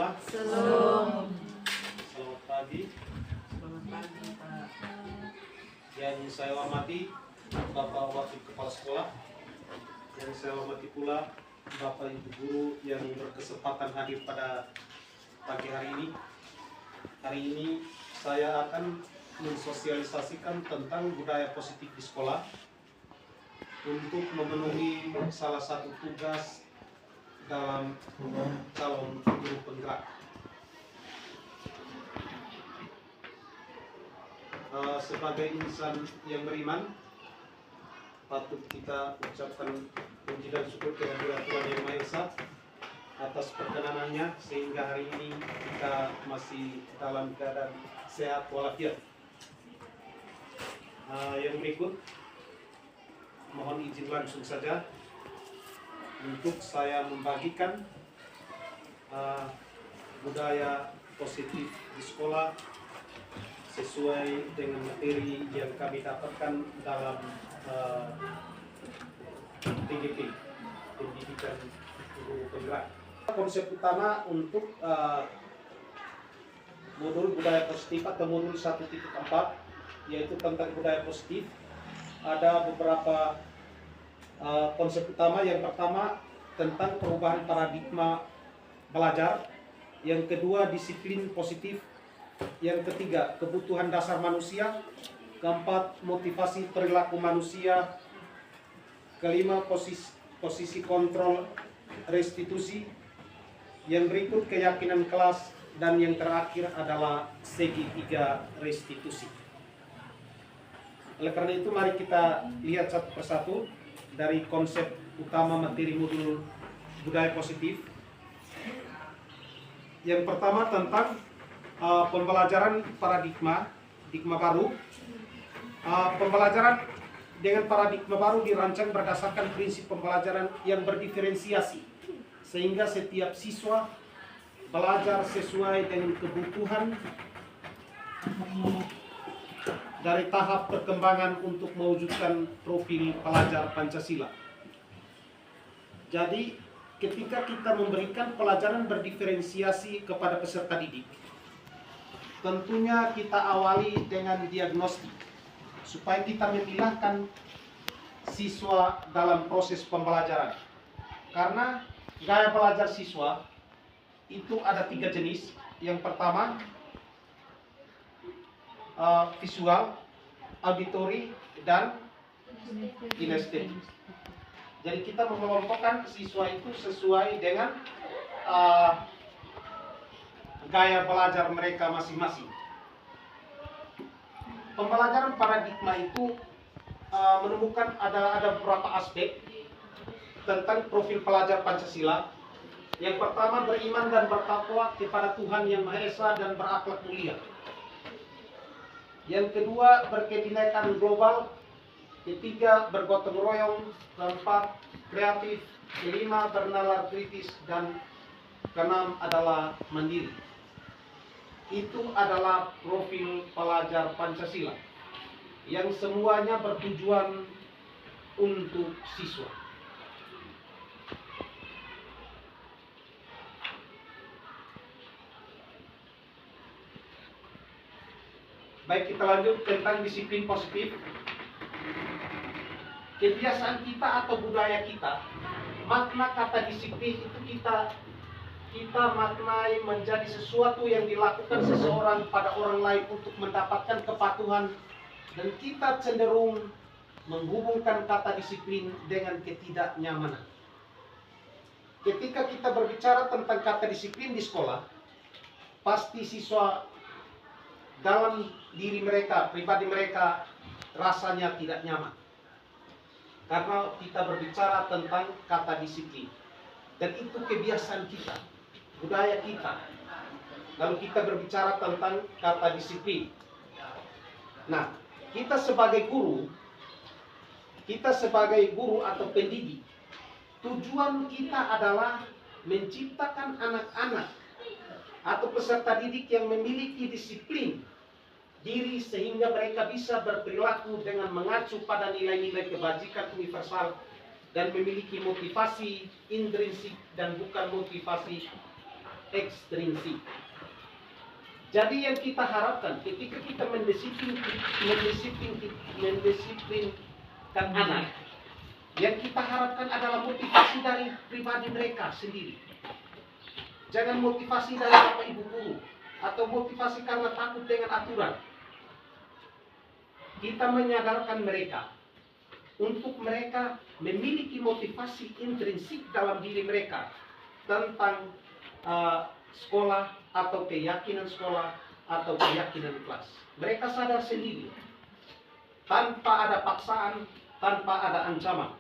semua. Shalom. Selamat pagi. Selamat pagi, Pak. Yang saya hormati Bapak Wakil Kepala Sekolah, yang saya hormati pula Bapak Ibu Guru yang berkesempatan hadir pada pagi hari ini. Hari ini saya akan mensosialisasikan tentang budaya positif di sekolah untuk memenuhi salah satu tugas dalam calon guru penggerak. Sebagai insan yang beriman, patut kita ucapkan puji dan syukur kehadirat Tuhan Yang Maha Esa atas perkenanannya sehingga hari ini kita masih dalam keadaan sehat walafiat. Yang berikut, mohon izin langsung saja untuk saya membagikan budaya positif di sekolah sesuai dengan materi yang kami dapatkan dalam PGP, Pendidikan Guru Penggerak. Konsep utama untuk modul budaya positif atau modul 1.4 yaitu tentang budaya positif. Ada beberapa konsep utama. Yang pertama tentang perubahan paradigma belajar, yang kedua disiplin positif, yang ketiga kebutuhan dasar manusia, keempat motivasi perilaku manusia, kelima posisi kontrol restitusi, yang berikut keyakinan kelas, dan yang terakhir adalah segitiga restitusi. Oleh karena itu mari kita lihat satu persatu dari konsep utama materi modul budaya positif. Yang pertama tentang pembelajaran paradigma baru. Pembelajaran dengan paradigma baru dirancang berdasarkan prinsip pembelajaran yang berdiferensiasi, sehingga setiap siswa belajar sesuai dengan kebutuhan dari tahap perkembangan untuk mewujudkan profil pelajar Pancasila. Jadi ketika kita memberikan pelajaran berdiferensiasi kepada peserta didik, tentunya kita awali dengan diagnostik supaya kita memilahkan siswa dalam proses pembelajaran. Karena gaya belajar siswa itu ada 3 jenis. Yang pertama visual, auditory, dan kinestetik. Jadi kita mengelompokkan siswa itu sesuai dengan gaya belajar mereka masing-masing. Pembelajaran paradigma itu menemukan ada beberapa aspek tentang profil pelajar Pancasila. Yang pertama beriman dan bertakwa kepada Tuhan Yang Maha Esa dan berakhlak mulia. Yang kedua berkebinekaan global. Ketiga bergotong royong. Keempat kreatif. Kelima bernalar kritis. Dan keenam adalah mandiri. Itu adalah profil pelajar Pancasila yang semuanya bertujuan untuk siswa. Baik, kita lanjut tentang disiplin positif. Kebiasaan kita atau budaya kita, makna kata disiplin itu kita maknai menjadi sesuatu yang dilakukan seseorang pada orang lain untuk mendapatkan kepatuhan, dan kita cenderung menghubungkan kata disiplin dengan ketidaknyamanan. Ketika kita berbicara tentang kata disiplin di sekolah, pasti siswa dalam diri mereka, pribadi mereka, rasanya tidak nyaman karena kita berbicara tentang kata disiplin. Dan itu kebiasaan kita, budaya kita. Lalu kita berbicara tentang kata disiplin. Nah, kita sebagai guru atau pendidik, tujuan kita adalah menciptakan anak-anak atau peserta didik yang memiliki disiplin diri sehingga mereka bisa berperilaku dengan mengacu pada nilai-nilai kebajikan universal dan memiliki motivasi intrinsik dan bukan motivasi ekstrinsik. Jadi yang kita harapkan ketika kita mendisiplinkan anak, yang kita harapkan adalah motivasi dari pribadi mereka sendiri. Jangan motivasi dari bapak ibu guru atau motivasi karena takut dengan aturan. Kita menyadarkan mereka untuk mereka memiliki motivasi intrinsik dalam diri mereka tentang sekolah atau keyakinan sekolah atau keyakinan kelas. Mereka sadar sendiri tanpa ada paksaan, tanpa ada ancaman.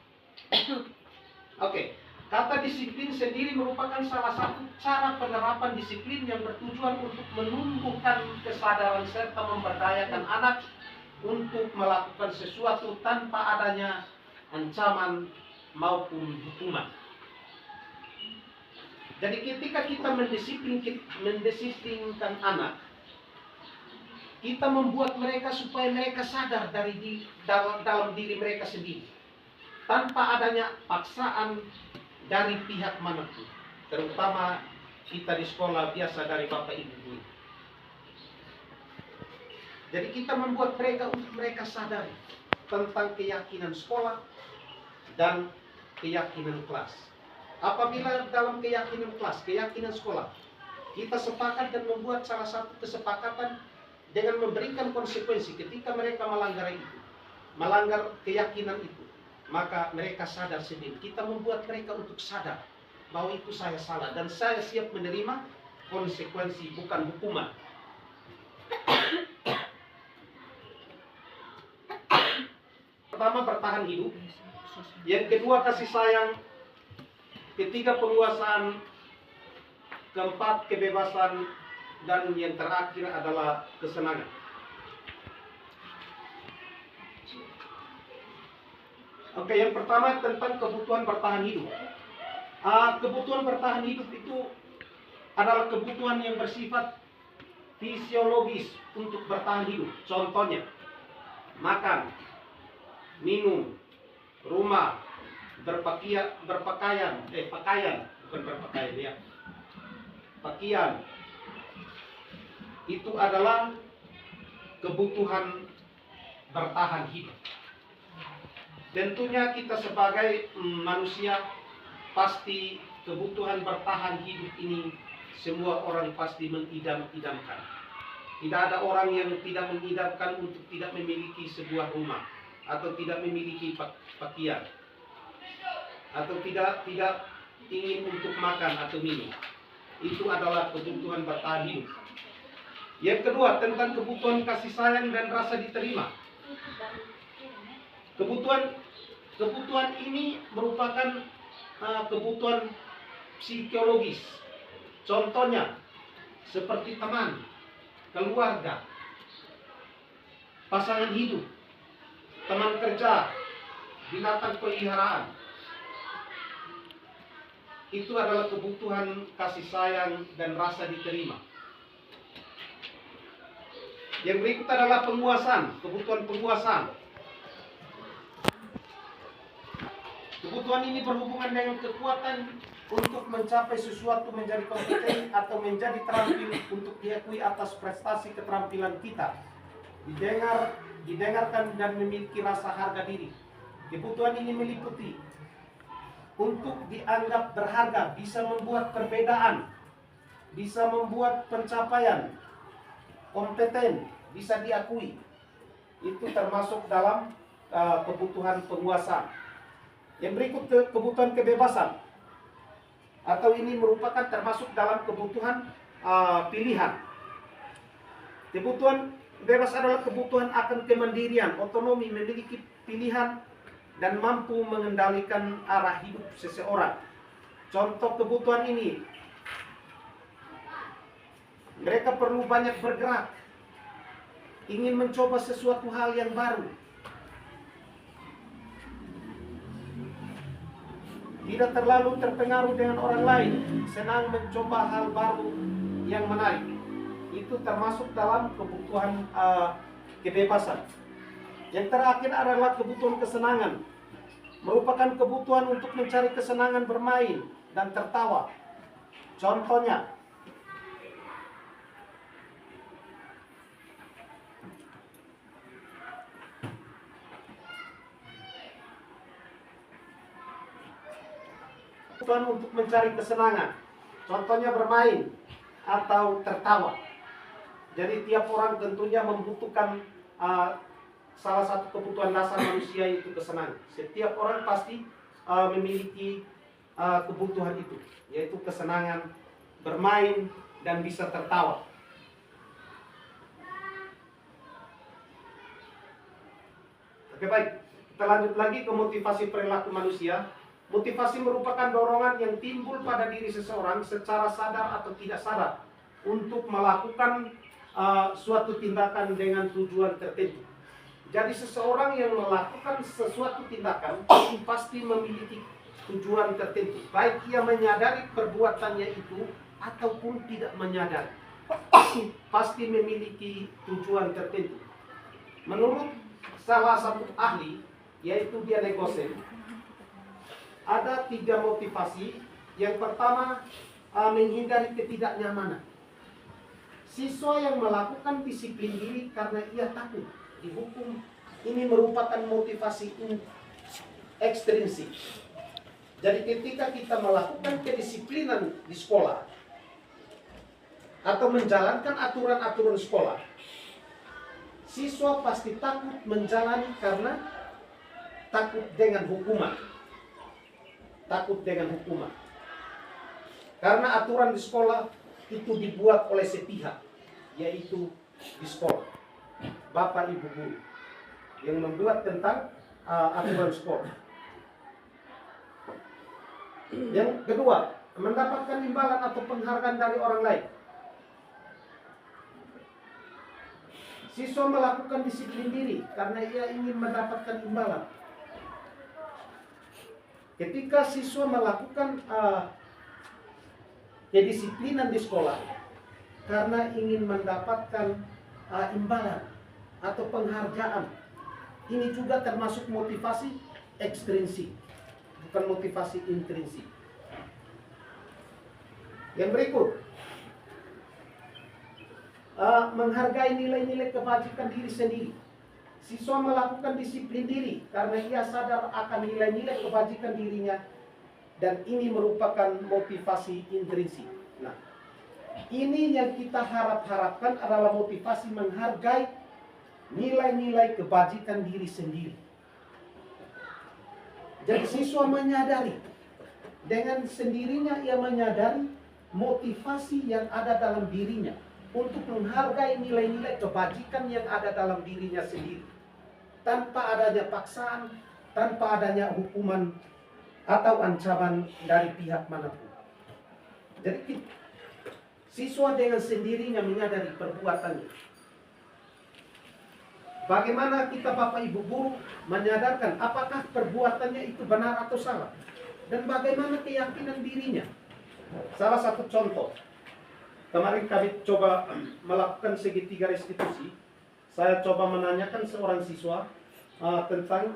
Oke, kata disiplin sendiri merupakan salah satu cara penerapan disiplin yang bertujuan untuk menumbuhkan kesadaran serta memberdayakan anak untuk melakukan sesuatu tanpa adanya ancaman maupun hukuman. Jadi ketika kita mendisiplinkan anak, kita membuat mereka supaya mereka sadar dalam diri mereka sendiri, tanpa adanya paksaan dari pihak manapun, terutama kita di sekolah biasa dari bapak ibu guru. Jadi kita membuat mereka untuk mereka sadar tentang keyakinan sekolah dan keyakinan kelas. Apabila dalam keyakinan kelas, keyakinan sekolah, kita sepakat dan membuat salah satu kesepakatan dengan memberikan konsekuensi ketika mereka melanggar itu, melanggar keyakinan itu, maka mereka sadar sendiri. Kita membuat mereka untuk sadar bahwa itu saya salah dan saya siap menerima konsekuensi, bukan hukuman. Pertama, bertahan hidup. Yang kedua, kasih sayang. Ketiga, penguasaan. Keempat, kebebasan. Dan yang terakhir adalah kesenangan. Oke, yang pertama tentang kebutuhan bertahan hidup. Kebutuhan bertahan hidup itu adalah kebutuhan yang bersifat fisiologis untuk bertahan hidup. Contohnya, makan, minum, rumah, pakaian, itu adalah kebutuhan bertahan hidup. Tentunya kita sebagai manusia pasti kebutuhan bertahan hidup ini semua orang pasti mengidam-idamkan. Tidak ada orang yang tidak mengidamkan untuk tidak memiliki sebuah rumah, atau tidak memiliki pakaian, atau tidak ingin untuk makan atau minum. Itu adalah kebutuhan bertahan hidup. Yang kedua, tentang kebutuhan kasih sayang dan rasa diterima. Kebutuhan ini merupakan kebutuhan psikologis. Contohnya seperti teman, keluarga, pasangan hidup, teman kerja, binatang peliharaan. Itu adalah kebutuhan kasih sayang dan rasa diterima. Yang berikut adalah penguasaan, kebutuhan penguasaan. Kebutuhan ini berhubungan dengan kekuatan untuk mencapai sesuatu, menjadi kompeten atau menjadi terampil untuk diakui atas prestasi keterampilan kita. Didengarkan dan memiliki rasa harga diri. Kebutuhan ini meliputi untuk dianggap berharga, bisa membuat perbedaan, bisa membuat pencapaian, kompeten, bisa diakui. Itu termasuk dalam kebutuhan penguasaan. Yang berikut kebutuhan kebebasan, atau ini merupakan termasuk dalam kebutuhan pilihan. Kebutuhan bebas adalah kebutuhan akan kemandirian, otonomi, memiliki pilihan dan mampu mengendalikan arah hidup seseorang. Contoh kebutuhan ini, mereka perlu banyak bergerak, ingin mencoba sesuatu hal yang baru, tidak terlalu terpengaruh dengan orang lain, senang mencoba hal baru yang menarik. Itu termasuk dalam kebutuhan kebebasan. Yang terakhir adalah kebutuhan kesenangan. Merupakan kebutuhan untuk mencari kesenangan bermain dan tertawa. Contohnya, kebutuhan untuk mencari kesenangan. Contohnya bermain atau tertawa. Jadi tiap orang tentunya membutuhkan salah satu kebutuhan dasar manusia, yaitu kesenangan. Setiap orang pasti memiliki kebutuhan itu, yaitu kesenangan, bermain, dan bisa tertawa. Oke, baik, kita lanjut lagi ke motivasi perilaku manusia. Motivasi merupakan dorongan yang timbul pada diri seseorang secara sadar atau tidak sadar untuk melakukan suatu tindakan dengan tujuan tertentu. Jadi seseorang yang melakukan sesuatu tindakan pasti memiliki tujuan tertentu, baik ia menyadari perbuatannya itu ataupun tidak menyadari, pasti memiliki tujuan tertentu. Menurut salah satu ahli, yaitu Diane Gosen, ada 3 motivasi. Yang pertama, menghindari ketidaknyamanan. Siswa yang melakukan disiplin diri karena ia takut dihukum, ini merupakan motivasi ekstrinsik. Jadi ketika kita melakukan kedisiplinan di sekolah atau menjalankan aturan-aturan sekolah, siswa pasti takut menjalani karena takut dengan hukuman. Takut dengan hukuman. Karena aturan di sekolah itu dibuat oleh sepihak, yaitu di sekolah, Bapak Ibu guru yang membuat tentang aturan sekolah. Yang kedua, mendapatkan imbalan atau penghargaan dari orang lain. Siswa melakukan disiplin diri karena ia ingin mendapatkan imbalan. Ketika siswa melakukan kedisiplinan di sekolah karena ingin mendapatkan imbalan atau penghargaan, ini juga termasuk motivasi ekstrinsik, bukan motivasi intrinsik. Yang berikut, menghargai nilai-nilai kebajikan diri sendiri. Siswa melakukan disiplin diri karena ia sadar akan nilai-nilai kebajikan dirinya, dan ini merupakan motivasi intrinsik. Nah, ini yang kita harapkan adalah motivasi menghargai nilai-nilai kebajikan diri sendiri. Jadi siswa menyadari, dengan sendirinya ia menyadari motivasi yang ada dalam dirinya untuk menghargai nilai-nilai kebajikan yang ada dalam dirinya sendiri, tanpa adanya paksaan, tanpa adanya hukuman atau ancaman dari pihak manapun. Jadi siswa dengan sendirinya menyadari perbuatannya. Bagaimana kita Bapak Ibu guru menyadarkan apakah perbuatannya itu benar atau salah, dan bagaimana keyakinan dirinya. Salah satu contoh, kemarin kami coba melakukan segitiga restitusi. Saya coba menanyakan seorang siswa tentang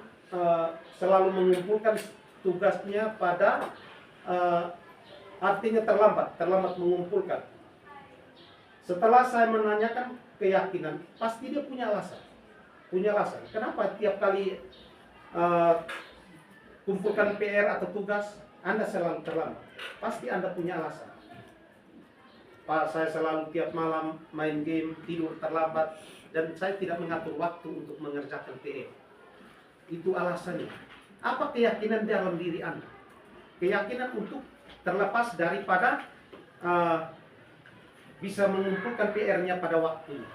selalu mengumpulkan tugasnya pada artinya terlambat mengumpulkan. Setelah saya menanyakan keyakinan, pasti dia punya alasan. Kenapa tiap kali kumpulkan PR atau tugas Anda selalu terlambat? Pasti Anda punya alasan. Pak, saya selalu tiap malam main game, tidur terlambat, dan saya tidak mengatur waktu untuk mengerjakan PR. Itu alasannya. Apa keyakinan dalam diri Anda? Keyakinan untuk terlepas daripada bisa mengumpulkan PR-nya pada waktunya.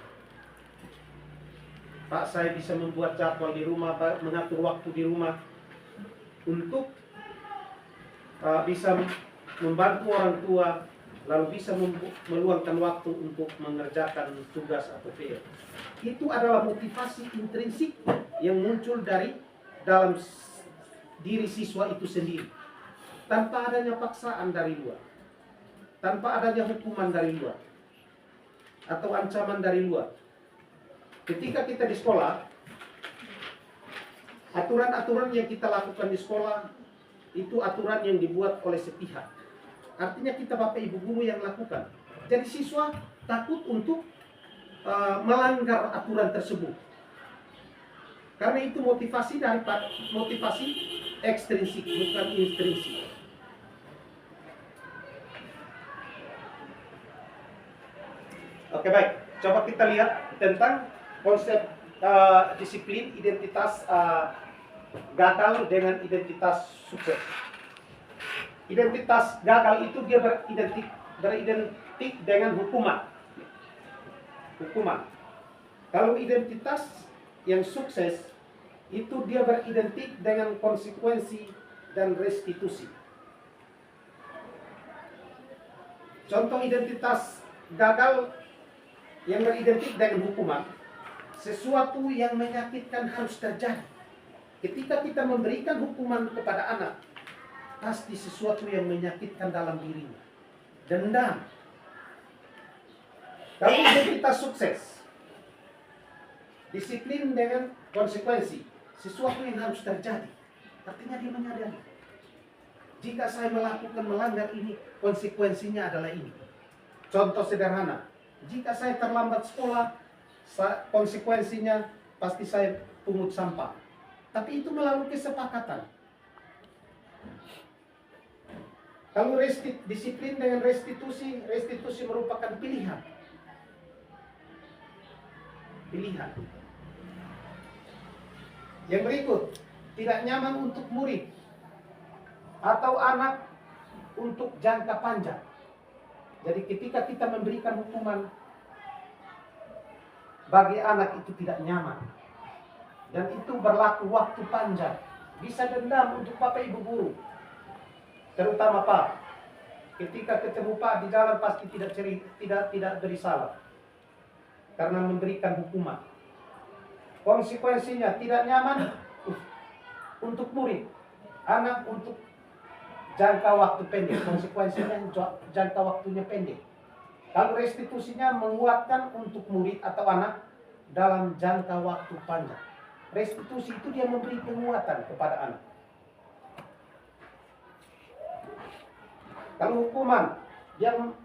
Pak, saya bisa membuat jadwal di rumah, mengatur waktu di rumah untuk bisa membantu orang tua, lalu bisa meluangkan waktu untuk mengerjakan tugas atau PR. Itu adalah motivasi intrinsik yang muncul dari dalam diri siswa itu sendiri, tanpa adanya paksaan dari luar, tanpa adanya hukuman dari luar atau ancaman dari luar. Ketika kita di sekolah, aturan-aturan yang kita lakukan di sekolah itu aturan yang dibuat oleh sepihak. Artinya kita Bapak Ibu guru yang lakukan. Jadi siswa takut untuk melanggar aturan tersebut. Karena itu motivasi ekstrinsik, bukan intrinsik. Coba kita lihat tentang konsep disiplin, identitas gagal dengan identitas sukses. Identitas gagal itu dia beridentik dengan hukuman. Kalau identitas yang sukses itu dia beridentik dengan konsekuensi dan restitusi. Contoh identitas gagal yang beridentik dengan hukuman, sesuatu yang menyakitkan harus terjadi. Ketika kita memberikan hukuman kepada anak, pasti sesuatu yang menyakitkan dalam dirinya. Dendam. Kalau identitas sukses, disiplin dengan konsekuensi, sesuatu yang harus terjadi. Artinya dia menyadari, jika saya melanggar ini, konsekuensinya adalah ini. Contoh sederhana, jika saya terlambat sekolah, konsekuensinya pasti saya pungut sampah. Tapi itu melalui kesepakatan. Kalau disiplin dengan restitusi merupakan pilihan. Yang berikut, tidak nyaman untuk murid atau anak untuk jangka panjang. Jadi ketika kita memberikan hukuman, bagi anak itu tidak nyaman. Dan itu berlaku waktu panjang. Bisa dendam untuk Bapak Ibu guru. Terutama Pak. Ketika ketemu Pak di jalan pasti tidak bersalah. Karena memberikan hukuman. Konsekuensinya tidak nyaman untuk murid. Anak untuk jangka waktu pendek. Konsekuensinya jangka waktunya pendek. Kalau restitusinya menguatkan untuk murid atau anak dalam jangka waktu panjang. Restitusi itu dia memberi penguatan kepada anak. Kalau hukuman yang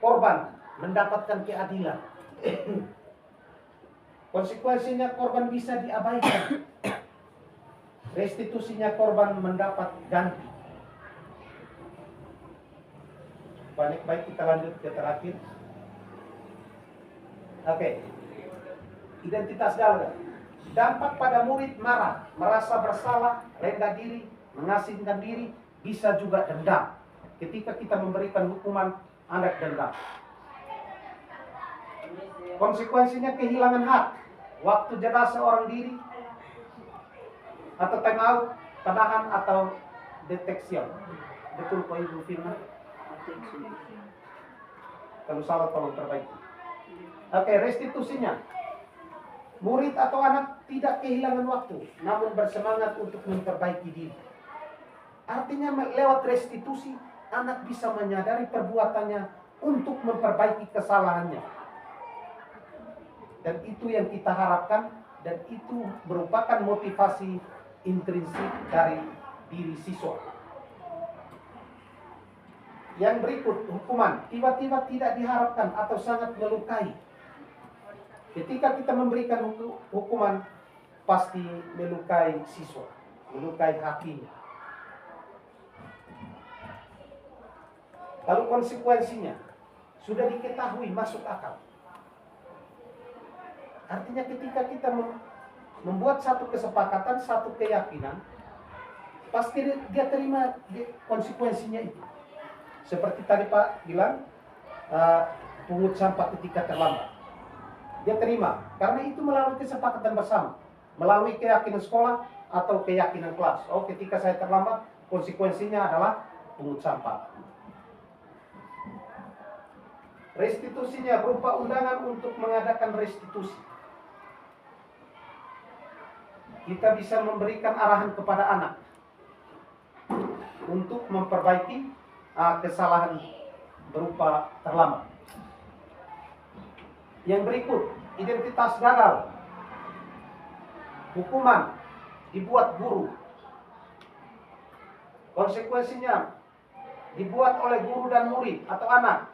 korban mendapatkan keadilan, konsekuensinya korban bisa diabaikan. Restitusinya korban mendapat ganti. Baik kita lanjut ke terakhir. Oke. Identitas gagal. Dampak pada murid marah, merasa bersalah, rendah diri, mengasingkan diri, bisa juga dendam. Ketika kita memberikan hukuman, anak dendam. Konsekuensinya kehilangan hak, waktu jeda seorang diri, atau time out, penahan atau deteksi. Betul Pak Ibu Firman? Kalau salah tolong perbaiki. Oke, restitusinya. Murid atau anak tidak kehilangan waktu, namun bersemangat untuk memperbaiki diri. Artinya lewat restitusi, anak bisa menyadari perbuatannya untuk memperbaiki kesalahannya. Dan itu yang kita harapkan, dan itu merupakan motivasi intrinsik dari diri siswa. Yang berikut, hukuman tiba-tiba tidak diharapkan atau sangat melukai. Ketika kita memberikan hukuman, pasti melukai siswa, melukai hatinya. Lalu konsekuensinya sudah diketahui, masuk akal. Artinya ketika kita membuat satu kesepakatan, satu keyakinan, pasti dia terima konsekuensinya itu. Seperti tadi Pak bilang, pungut sampah ketika terlambat. Dia terima, karena itu melalui kesepakatan bersama, melalui keyakinan sekolah atau keyakinan kelas. Oh, ketika saya terlambat, konsekuensinya adalah pungut sampah. Restitusinya berupa undangan untuk mengadakan restitusi. Kita bisa memberikan arahan kepada anak untuk memperbaiki kesalahan berupa terlambat. Yang berikut, identitas gagal. Hukuman dibuat guru. Konsekuensinya dibuat oleh guru dan murid atau anak.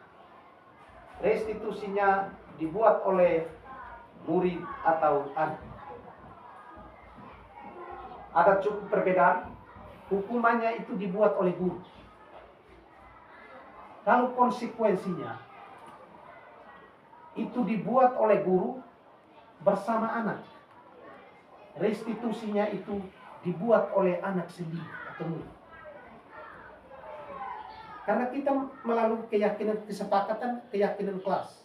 Restitusinya dibuat oleh murid atau anak. Ada cukup perbedaan. Hukumannya itu dibuat oleh guru. Kalau konsekuensinya itu dibuat oleh guru bersama anak. Restitusinya itu dibuat oleh anak sendiri atau murid. Karena kita melalui keyakinan kesepakatan, keyakinan kelas.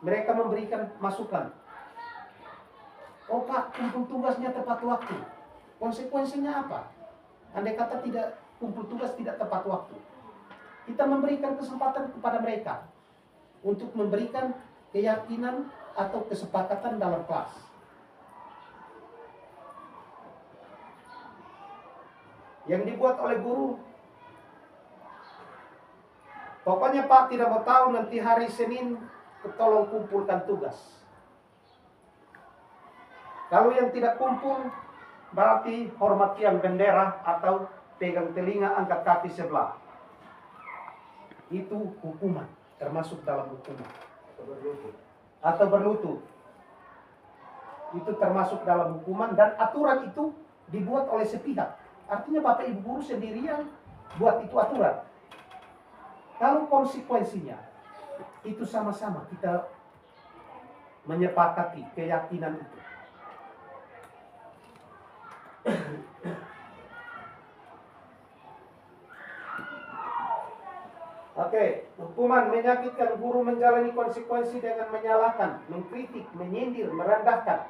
Mereka memberikan masukan. Oh Pak, kumpul tugasnya tepat waktu. Konsekuensinya apa? Andai kata tidak kumpul tugas tidak tepat waktu. Kita memberikan kesempatan kepada mereka untuk memberikan keyakinan atau kesepakatan dalam kelas. Yang dibuat oleh guru, pokoknya Pak tidak mau tahu nanti hari Senin tolong kumpulkan tugas. Kalau yang tidak kumpul berarti hormat tiang bendera atau pegang telinga angkat kaki sebelah. Itu hukuman, termasuk dalam hukuman. Atau berlutut. Itu termasuk dalam hukuman dan aturan itu dibuat oleh sepihak. Artinya Bapak Ibu guru sendirian buat itu aturan. Kalau konsekuensinya itu sama-sama kita menyepakati keyakinan itu. Oke, hukuman menyakitkan, guru menjalani konsekuensi dengan menyalahkan, mengkritik, menyindir, merendahkan.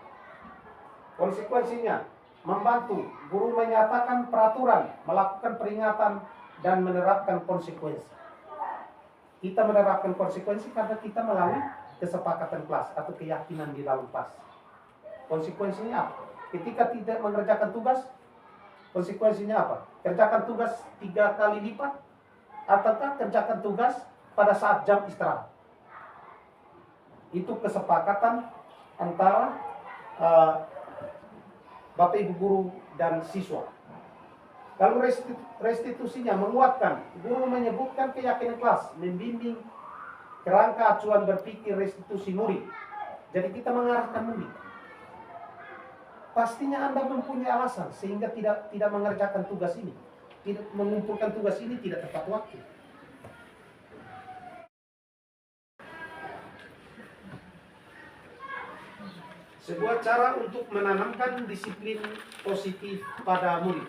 Konsekuensinya membantu, guru menyatakan peraturan, melakukan peringatan, dan menerapkan konsekuensi. Kita menerapkan konsekuensi karena kita melalui kesepakatan kelas atau keyakinan di dalam kelas. Konsekuensinya apa? Ketika tidak mengerjakan tugas, konsekuensinya apa? Kerjakan tugas 3 kali lipat, ataukah kerjakan tugas pada saat jam istirahat. Itu kesepakatan antara Bapak Ibu guru dan siswa. Kalau restitusinya menguatkan, guru menyebutkan keyakinan kelas, membimbing kerangka acuan berpikir restitusi murid. Jadi kita mengarahkan murid. Pastinya Anda mempunyai alasan sehingga tidak mengerjakan tugas ini. Tidak mengumpulkan tugas ini tidak tepat waktu. Sebuah cara untuk menanamkan disiplin positif pada murid.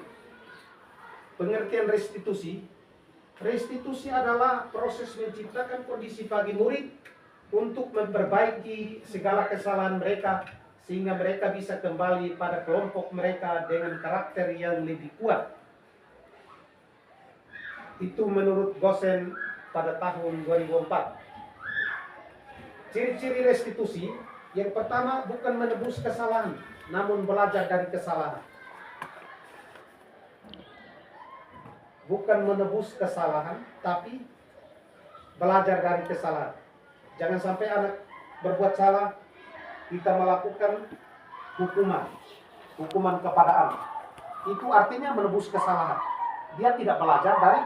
Pengertian restitusi. Restitusi adalah proses menciptakan kondisi bagi murid untuk memperbaiki segala kesalahan mereka sehingga mereka bisa kembali pada kelompok mereka dengan karakter yang lebih kuat. Itu menurut Gosen pada tahun 2004. Ciri-ciri restitusi, yang pertama bukan menebus kesalahan, namun belajar dari kesalahan. Bukan menebus kesalahan, tapi belajar dari kesalahan. Jangan sampai anak berbuat salah, kita melakukan hukuman kepada anak. Itu artinya menebus kesalahan. Dia tidak belajar dari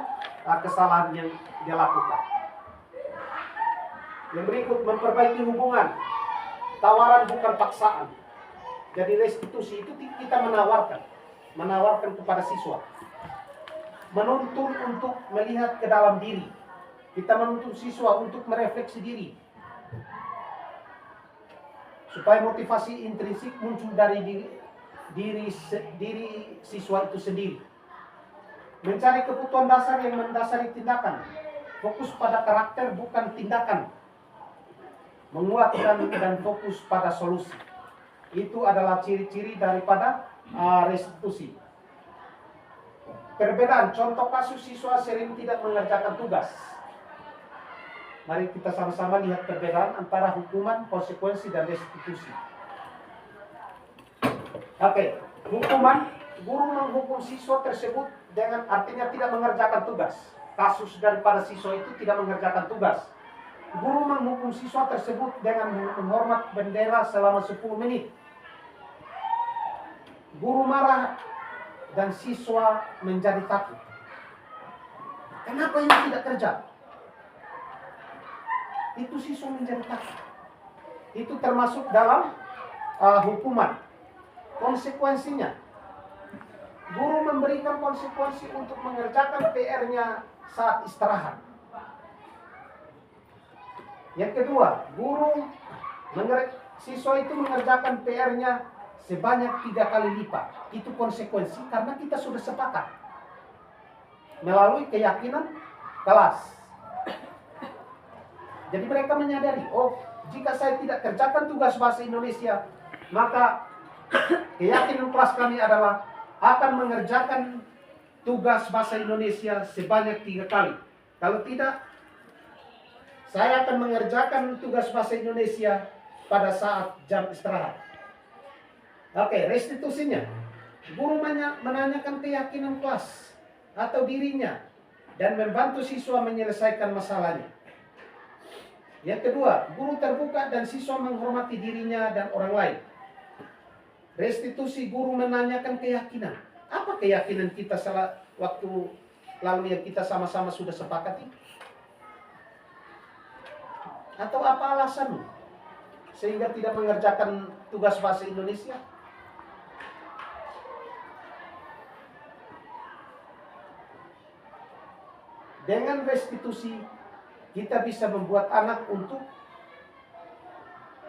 kesalahan yang dia lakukan. Yang berikut, memperbaiki hubungan. Tawaran bukan paksaan. Jadi restitusi itu kita menawarkan kepada siswa. Menuntun untuk melihat ke dalam diri. Kita menuntun siswa untuk merefleksi diri. Supaya motivasi intrinsik muncul dari diri siswa itu sendiri. Mencari kebutuhan dasar yang mendasari tindakan. Fokus pada karakter bukan tindakan. Menguatkan dan fokus pada solusi. Itu adalah ciri-ciri daripada restitusi. Perbedaan, contoh kasus siswa sering tidak mengerjakan tugas. Mari kita sama-sama lihat perbedaan antara hukuman, konsekuensi, dan restitusi. Oke, hukuman, guru menghukum siswa tersebut dengan artinya tidak mengerjakan tugas. Kasus daripada siswa itu tidak mengerjakan tugas. Guru menghukum siswa tersebut dengan menghormat bendera selama 10 menit. Guru marah dan siswa menjadi takut. Kenapa ini tidak kerja? Itu siswa menjadi takut. Itu termasuk dalam hukuman. Konsekuensinya, guru memberikan konsekuensi untuk mengerjakan PR-nya saat istirahat. Yang kedua, siswa itu mengerjakan PR-nya sebanyak 3 kali lipat. Itu konsekuensi karena kita sudah sepakat melalui keyakinan kelas. Jadi mereka menyadari, oh, jika saya tidak kerjakan tugas bahasa Indonesia, maka keyakinan kelas kami adalah akan mengerjakan tugas bahasa Indonesia sebanyak 3 kali. Kalau tidak, saya akan mengerjakan tugas bahasa Indonesia pada saat jam istirahat. Oke, restitusinya. Guru menanyakan keyakinan kelas atau dirinya dan membantu siswa menyelesaikan masalahnya. Yang kedua, guru terbuka dan siswa menghormati dirinya dan orang lain. Restitusi, guru menanyakan keyakinan. Apa keyakinan kita waktu lalu yang kita sama-sama sudah sepakati? Atau apa alasanmu sehingga tidak mengerjakan tugas bahasa Indonesia? Dengan restitusi, kita bisa membuat anak untuk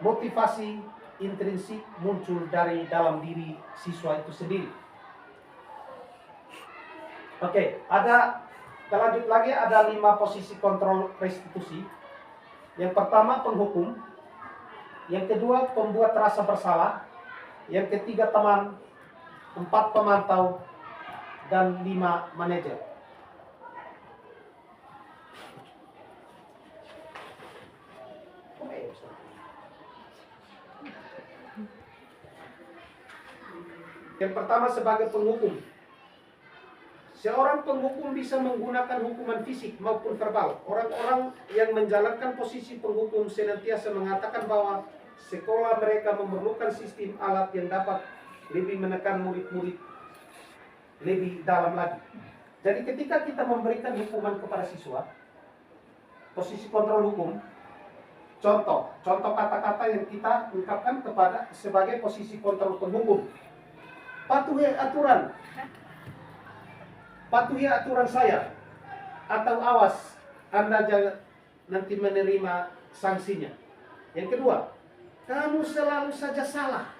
motivasi intrinsik muncul dari dalam diri siswa itu sendiri. Oke, lanjut lagi, ada 5 posisi kontrol restitusi. Yang pertama, penghukum. Yang kedua, pembuat rasa bersalah. Yang ketiga, teman. 4, pemantau. Dan 5, manajer. Yang pertama, sebagai penghukum. Seorang penghukum bisa menggunakan hukuman fisik maupun verbal. Orang-orang yang menjalankan posisi penghukum senantiasa mengatakan bahwa sekolah mereka memerlukan sistem alat yang dapat lebih menekan murid-murid lebih dalam lagi. Jadi ketika kita memberikan hukuman kepada siswa, posisi kontrol hukum, contoh kata-kata yang kita ungkapkan kepada sebagai posisi kontrol penghukum. Patuhi aturan saya, atau awas, Anda jangan nanti menerima sanksinya. Yang kedua, kamu selalu saja salah.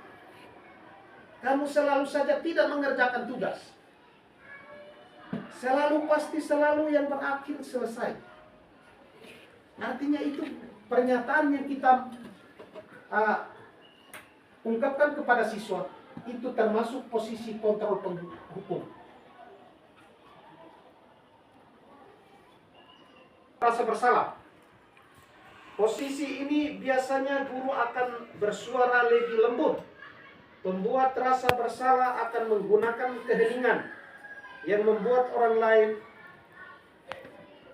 Kamu selalu saja tidak mengerjakan tugas. Selalu yang berakhir selesai. Artinya itu pernyataan yang kita ungkapkan kepada siswa, itu termasuk posisi kontrol penghukum. Rasa bersalah. Posisi ini biasanya guru akan bersuara lebih lembut. Pembuat rasa bersalah akan menggunakan keheningan yang membuat orang lain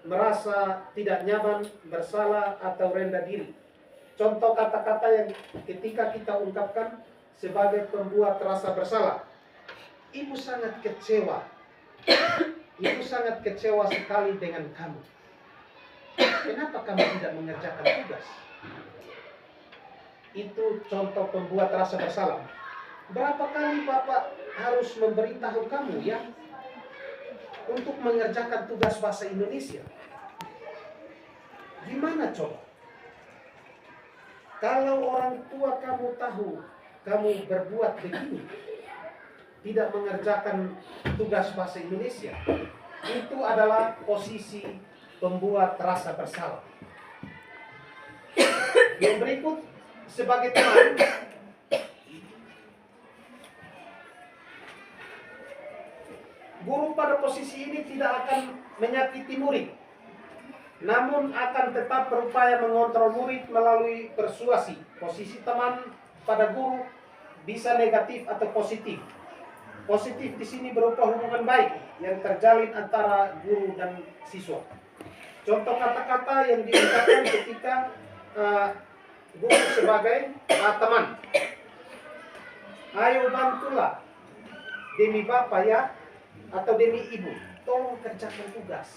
merasa tidak nyaman, bersalah, atau rendah diri. Contoh kata-kata yang ketika kita ungkapkan sebagai pembuat rasa bersalah. Ibu sangat kecewa. Ibu sangat kecewa sekali dengan kamu. Kenapa kamu tidak mengerjakan tugas? Itu contoh pembuat rasa bersalah. Berapa kali Bapak harus memberitahu kamu ya untuk mengerjakan tugas bahasa Indonesia? Gimana coba? Kalau orang tua kamu tahu kamu berbuat begini, tidak mengerjakan tugas bahasa Indonesia, itu adalah posisi pembuat rasa bersalah. Yang berikut, sebagai teman, guru pada posisi ini tidak akan menyakiti murid, namun akan tetap berupaya mengontrol murid melalui persuasi. Posisi teman pada guru bisa negatif atau positif. Positif di sini berupa hubungan baik yang terjalin antara guru dan siswa. Contoh kata-kata yang diucapkan ketika guru sebagai teman. Ayo bantulah demi bapak ya, atau demi ibu, tolong kerjakan tugas.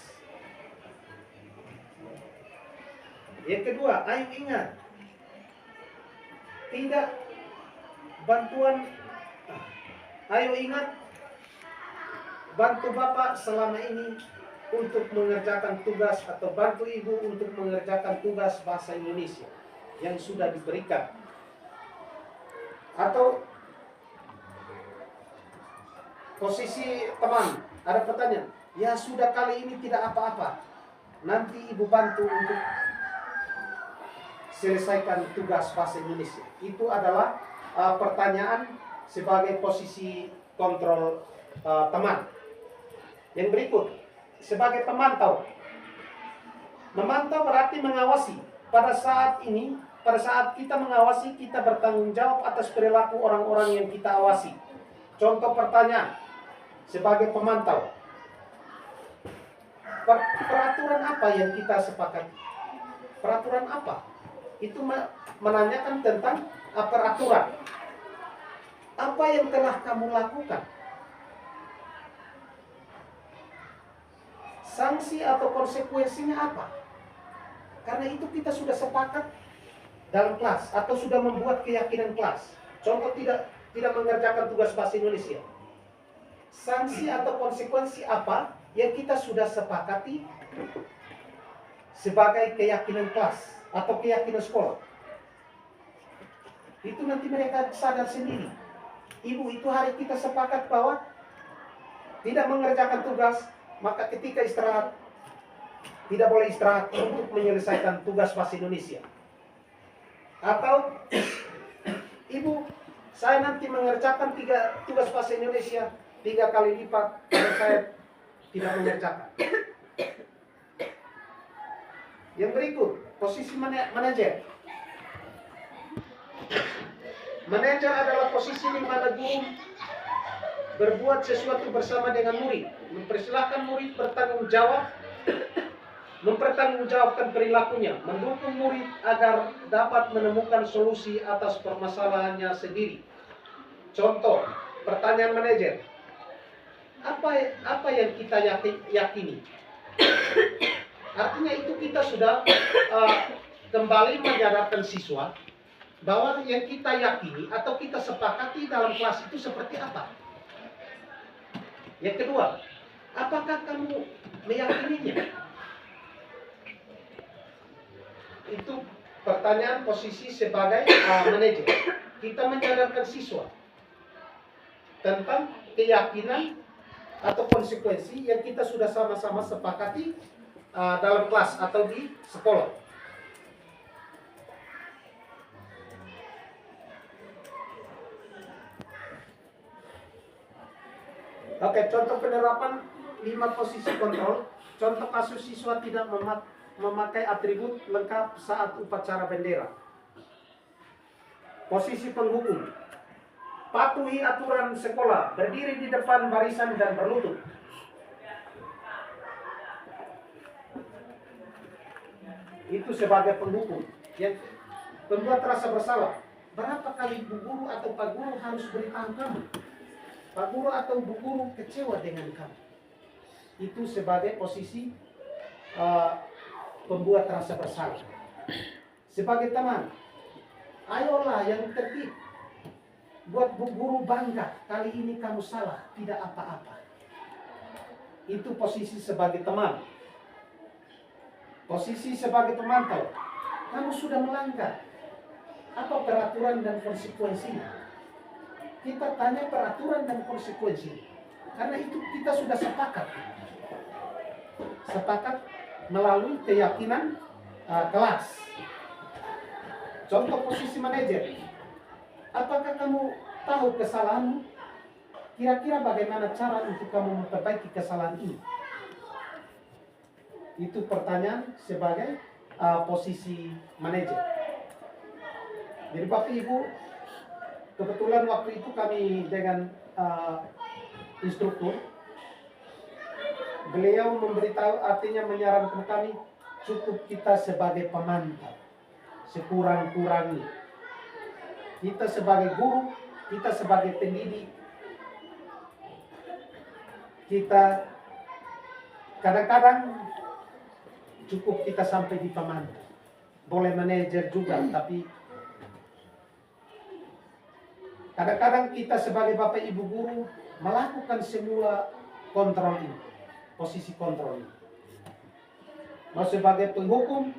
Yang kedua, ayo ingat, tidak bantuan, ayo ingat, bantu bapak selama ini untuk mengerjakan tugas atau bantu ibu untuk mengerjakan tugas bahasa Indonesia yang sudah diberikan. Atau posisi teman, ada pertanyaan, ya sudah kali ini tidak apa-apa, nanti ibu bantu untuk selesaikan tugas bahasa Indonesia. Itu adalah pertanyaan sebagai posisi kontrol teman. Yang berikut, sebagai pemantau. Memantau berarti mengawasi. Pada saat ini, pada saat kita mengawasi, kita bertanggung jawab atas perilaku orang-orang yang kita awasi. Contoh pertanyaan, sebagai pemantau. Peraturan apa yang kita sepakati? Peraturan apa? Itu menanyakan tentang peraturan. Apa yang telah kamu lakukan? Sanksi atau konsekuensinya apa? Karena itu kita sudah sepakat dalam kelas atau sudah membuat keyakinan kelas. Contoh tidak mengerjakan tugas bahasa Indonesia. Sanksi atau konsekuensi apa yang kita sudah sepakati sebagai keyakinan kelas atau keyakinan sekolah. Itu nanti mereka sadar sendiri. Ibu, itu hari kita sepakat bahwa tidak mengerjakan tugas, maka ketika istirahat tidak boleh istirahat untuk menyelesaikan tugas bahasa Indonesia. Atau ibu, saya nanti mengerjakan 3 tugas bahasa Indonesia 3 kali lipat kalau saya tidak mengerjakan. Yang berikut, posisi manajer. Manajer adalah posisi di mana guru berbuat sesuatu bersama dengan murid, mempersilahkan murid bertanggung jawab, mempertanggungjawabkan perilakunya, mendukung murid agar dapat menemukan solusi atas permasalahannya sendiri. Contoh, pertanyaan manajer. Apa yang kita yakini? Artinya itu kita sudah kembali menyadarkan siswa bahwa yang kita yakini atau kita sepakati dalam kelas itu seperti apa. Yang kedua, apakah kamu meyakininya? Itu pertanyaan posisi sebagai manajer. Kita menyadarkan siswa tentang keyakinan atau konsekuensi yang kita sudah sama-sama sepakati dalam kelas atau di sekolah. Oke, contoh penerapan 5 posisi kontrol. Contoh kasus siswa tidak memakai atribut lengkap saat upacara bendera. Posisi penghukum. Patuhi aturan sekolah, berdiri di depan barisan dan berlutut. Itu sebagai penghukum. Yang pembuat rasa bersalah. Berapa kali bu guru atau pak guru harus beritahu kamu? Pak guru atau bu guru kecewa dengan kamu. Itu sebagai posisi pembuat rasa bersalah. Sebagai teman, ayolah yang tertib. Buat bu guru bangga, kali ini kamu salah, tidak apa-apa. Itu posisi sebagai teman. Posisi sebagai pemantau, kamu sudah melanggar. Apa peraturan dan konsekuensinya? Kita tanya peraturan dan konsekuensi. Karena itu kita sudah sepakat. Sepakat melalui keyakinan kelas. Contoh posisi manajer. Apakah kamu tahu kesalahanmu? Kira-kira bagaimana cara untuk kamu memperbaiki kesalahan ini? Itu pertanyaan sebagai posisi manajer. Jadi Bapak Ibu, kebetulan waktu itu kami dengan instruktur, beliau memberitahu, artinya menyarankan kami cukup kita sebagai pemantau, sekurang-kurangnya. Kita sebagai guru, kita sebagai pendidik, kita kadang-kadang cukup kita sampai di pemantau. Boleh manajer juga, tapi kadang-kadang kita sebagai Bapak Ibu guru melakukan semua kontrol ini, posisi kontrol ini. mau sebagai penghukum,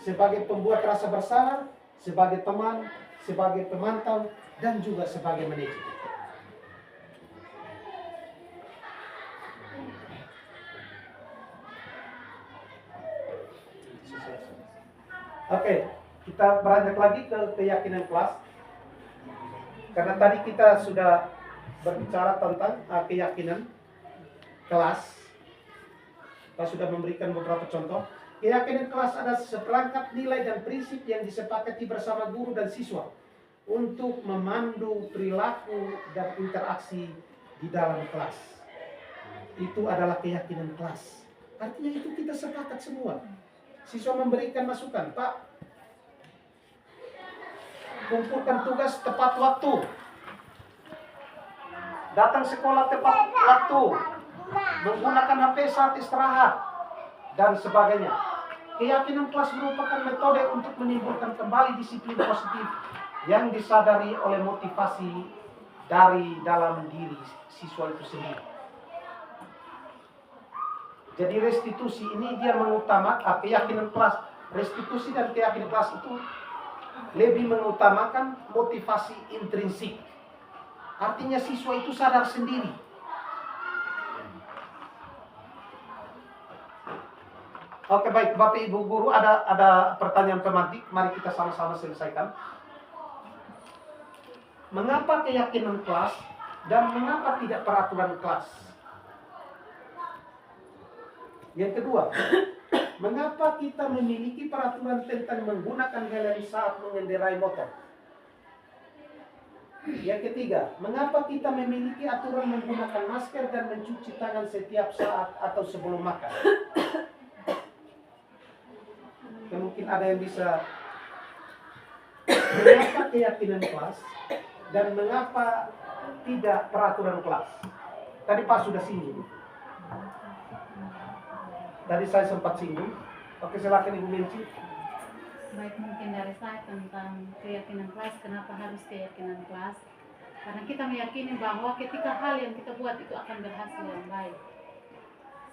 sebagai pembuat rasa bersalah, sebagai teman, sebagai pemantau, dan juga sebagai manajer. Oke, kita beranjak lagi ke keyakinan kelas. Karena tadi kita sudah berbicara tentang keyakinan kelas. Kita sudah memberikan beberapa contoh. Keyakinan kelas adalah seperangkat nilai dan prinsip yang disepakati bersama guru dan siswa untuk memandu perilaku dan interaksi di dalam kelas. Itu adalah keyakinan kelas. Artinya itu kita sepakat semua. Siswa memberikan masukan, Pak, kumpulkan tugas tepat waktu, datang sekolah tepat waktu, menggunakan HP saat istirahat, dan sebagainya. Keyakinan kelas merupakan metode untuk menimbulkan kembali disiplin positif yang disadari oleh motivasi dari dalam diri siswa itu sendiri. Jadi restitusi ini dia mengutamakan keyakinan kelas. Restitusi dan keyakinan kelas itu lebih mengutamakan motivasi intrinsik. Artinya siswa itu sadar sendiri. Oke, baik Bapak Ibu guru, ada pertanyaan tematik, mari kita sama-sama selesaikan. Mengapa keyakinan kelas dan mengapa tidak peraturan kelas? Yang kedua, mengapa kita memiliki peraturan tentang menggunakan helm saat mengendarai motor? Yang ketiga, mengapa kita memiliki aturan menggunakan masker dan mencuci tangan setiap saat atau sebelum makan? Mungkin ada yang bisa, mengapa keyakinan kelas dan mengapa tidak peraturan kelas? Tadi Pak sudah singgung. Tadi saya sempat singgung. Oke, silakan Ibu Menci. Baik, mungkin dari saya tentang keyakinan kelas. Kenapa harus keyakinan kelas? Karena kita meyakini bahwa ketika hal yang kita buat itu akan berhasil yang baik,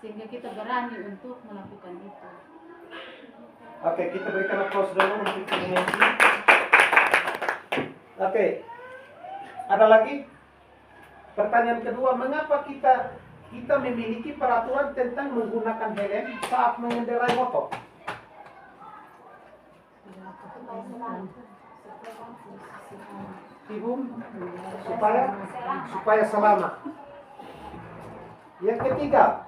sehingga kita berani untuk melakukan itu. Oke, kita berikan aplaus dulu untuk Ibu Menci. Oke, ada lagi? Pertanyaan kedua, mengapa kita memiliki peraturan tentang menggunakan helm saat mengendarai motor? Ibu, supaya selamat. Yang ketiga,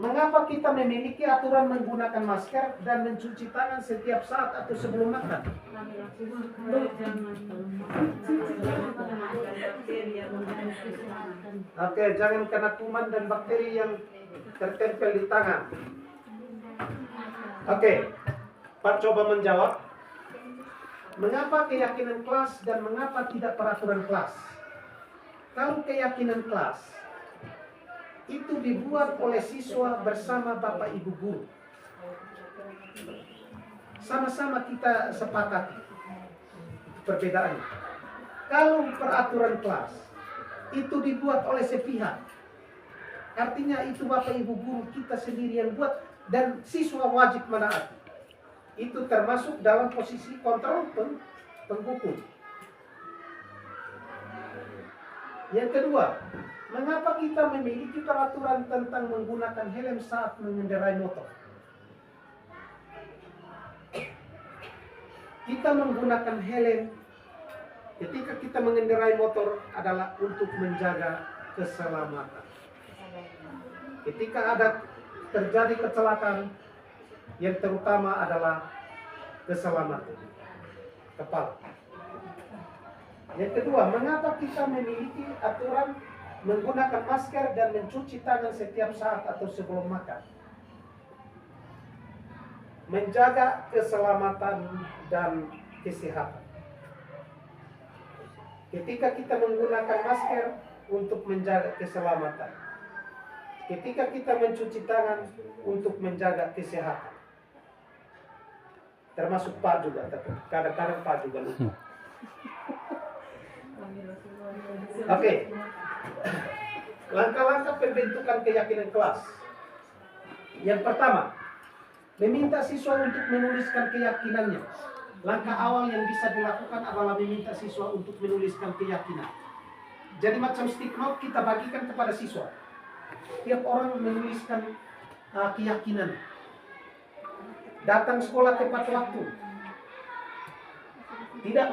mengapa kita memiliki aturan menggunakan masker dan mencuci tangan setiap saat atau sebelum makan? Oke, jangan kena kuman dan bakteri yang tertempel di tangan. Oke, Pak coba menjawab. Mengapa keyakinan kelas dan mengapa tidak peraturan kelas? Kalau keyakinan kelas itu dibuat oleh siswa bersama Bapak Ibu guru, sama-sama kita sepakati perbedaannya. Kalau peraturan kelas itu dibuat oleh sepihak, artinya itu Bapak Ibu guru kita sendiri yang buat dan siswa wajib menaati. Itu termasuk dalam posisi kontrol penghukum. Yang kedua, mengapa kita memiliki peraturan tentang menggunakan helm saat mengendarai motor? Kita menggunakan helm ketika kita mengendarai motor adalah untuk menjaga keselamatan. Ketika ada terjadi kecelakaan, yang terutama adalah keselamatan kepala. Yang kedua, mengapa kita memiliki aturan menggunakan masker dan mencuci tangan setiap saat atau sebelum makan? Menjaga keselamatan dan kesehatan. Ketika kita menggunakan masker untuk menjaga keselamatan. Ketika kita mencuci tangan untuk menjaga kesehatan. Termasuk Pak juga, tapi kadang-kadang Pak juga lupa. Oke. Langkah-langkah pembentukan keyakinan kelas. Yang pertama, Meminta siswa untuk menuliskan keyakinannya. Langkah awal yang bisa dilakukan adalah meminta siswa untuk menuliskan keyakinan. Jadi macam stick note kita bagikan kepada siswa. Tiap orang menuliskan keyakinan. Datang sekolah tepat waktu. Tidak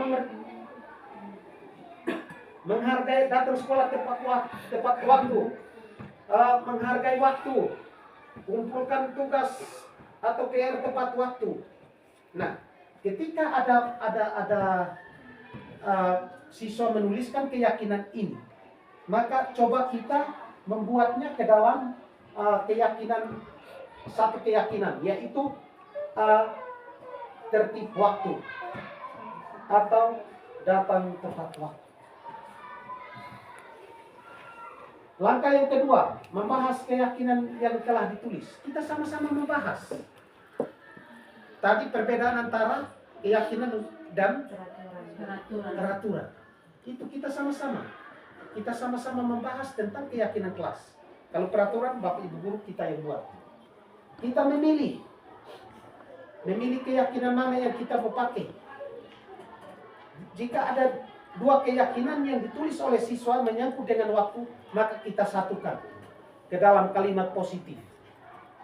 menghargai datang sekolah tepat waktu. Menghargai waktu. Kumpulkan tugas atau PR tepat waktu. Nah, ketika ada siswa menuliskan keyakinan ini, maka coba kita membuatnya ke dalam satu keyakinan, yaitu tertib waktu atau datang tepat waktu. Langkah yang kedua, membahas keyakinan yang telah ditulis. Kita sama-sama membahas. Tadi perbedaan antara keyakinan dan peraturan. Itu kita sama-sama. Kita sama-sama membahas tentang keyakinan kelas. Kalau peraturan, Bapak Ibu Guru kita yang buat. Kita memilih keyakinan mana yang kita mau pakai. Jika ada dua keyakinan yang ditulis oleh siswa menyangkut dengan waktu, maka kita satukan ke dalam kalimat positif.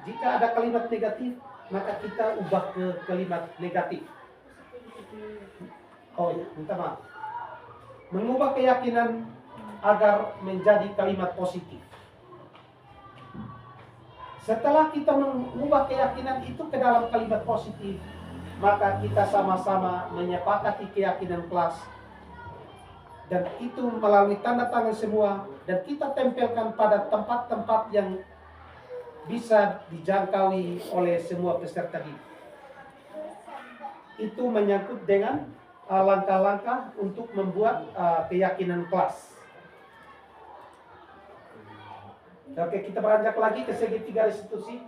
Jika ada kalimat negatif, maka kita ubah ke kalimat negatif. Oh ya, minta maaf. Mengubah keyakinan agar menjadi kalimat positif. Setelah kita mengubah keyakinan itu ke dalam kalimat positif, maka kita sama-sama menyepakati keyakinan kelas. Dan itu melalui tanda tangan semua, dan kita tempelkan pada tempat-tempat yang bisa dijangkaui oleh semua peserta didik. Itu menyangkut dengan langkah-langkah untuk membuat keyakinan kelas. Oke, kita beranjak lagi ke segitiga restitusi.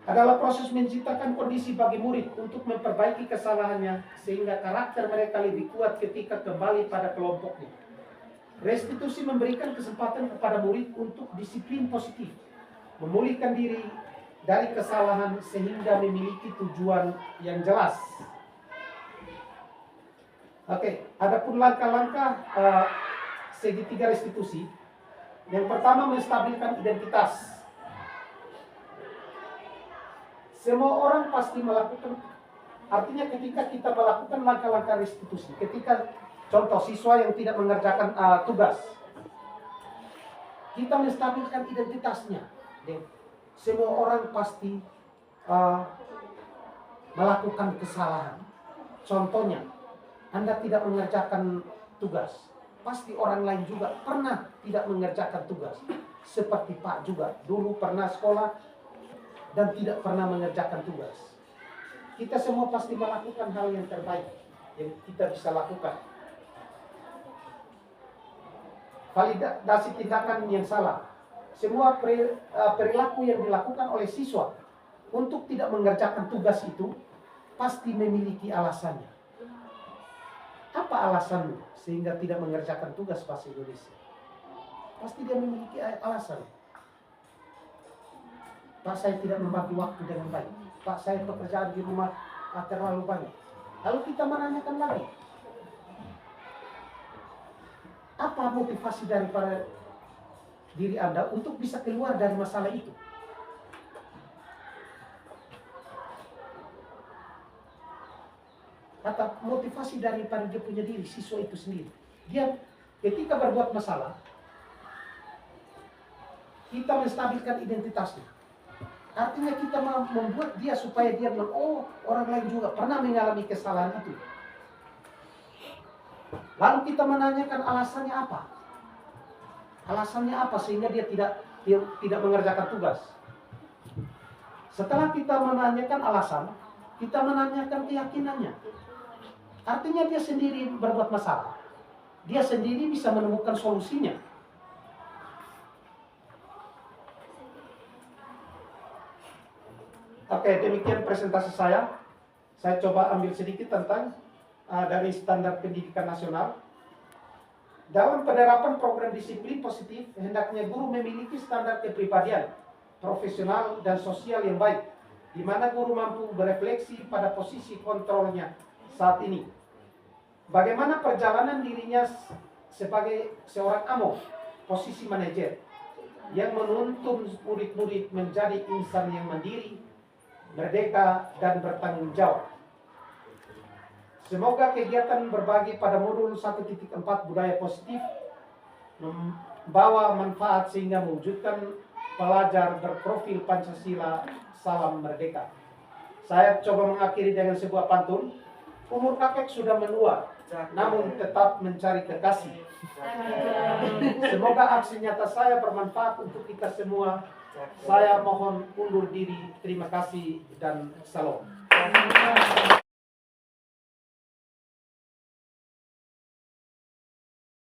Adalah proses menciptakan kondisi bagi murid untuk memperbaiki kesalahannya sehingga karakter mereka lebih kuat ketika kembali pada kelompoknya. Restitusi memberikan kesempatan kepada murid untuk disiplin positif, memulihkan diri dari kesalahan sehingga memiliki tujuan yang jelas. Oke, adapun langkah-langkah segitiga restitusi. Yang pertama, menstabilkan identitas. Semua orang pasti melakukan, artinya ketika kita melakukan langkah-langkah restitusi, ketika contoh siswa yang tidak mengerjakan tugas, kita menstabilkan identitasnya. Semua orang pasti melakukan kesalahan. Contohnya, Anda tidak mengerjakan tugas, pasti orang lain juga pernah tidak mengerjakan tugas. Seperti Pak juga, dulu pernah sekolah dan tidak pernah mengerjakan tugas. Kita semua pasti melakukan hal yang terbaik yang kita bisa lakukan. Validasi tindakan yang salah. Semua perilaku yang dilakukan oleh siswa untuk tidak mengerjakan tugas itu pasti memiliki alasannya. Apa alasannya sehingga tidak mengerjakan tugas bahasa Indonesia? Pasti dia memiliki alasan. Pak, saya tidak membagi waktu dengan baik. Pak, saya pekerjaan di rumah terlalu banyak. Lalu kita menanyakan lagi, apa motivasi daripada diri Anda untuk bisa keluar dari masalah itu? Atau motivasi daripada dia punya diri, siswa itu sendiri. Dia ketika berbuat masalah, kita menstabilkan identitasnya. Artinya kita membuat dia supaya dia bilang, oh, orang lain juga pernah mengalami kesalahan itu. Lalu kita menanyakan alasannya apa? Alasannya apa sehingga dia tidak mengerjakan tugas? Setelah kita menanyakan alasan, kita menanyakan keyakinannya. Artinya dia sendiri berbuat masalah. Dia sendiri bisa menemukan solusinya. Oke, demikian presentasi saya. Saya coba ambil sedikit tentang dari standar pendidikan nasional. Dalam penerapan program disiplin positif, hendaknya guru memiliki standar kepribadian, profesional dan sosial yang baik, di mana guru mampu berefleksi pada posisi kontrolnya saat ini. Bagaimana perjalanan dirinya sebagai seorang amo, posisi manajer, yang menuntun murid-murid menjadi insan yang mandiri, merdeka, dan bertanggung jawab. Semoga kegiatan berbagi pada modul 1.4 budaya positif membawa manfaat sehingga mewujudkan pelajar berprofil Pancasila. Salam merdeka. Saya coba mengakhiri dengan sebuah pantun. Umur kakek sudah menua, namun tetap mencari kekasih. Semoga aksi nyata saya bermanfaat untuk kita semua. Saya mohon undur diri. Terima kasih dan salam.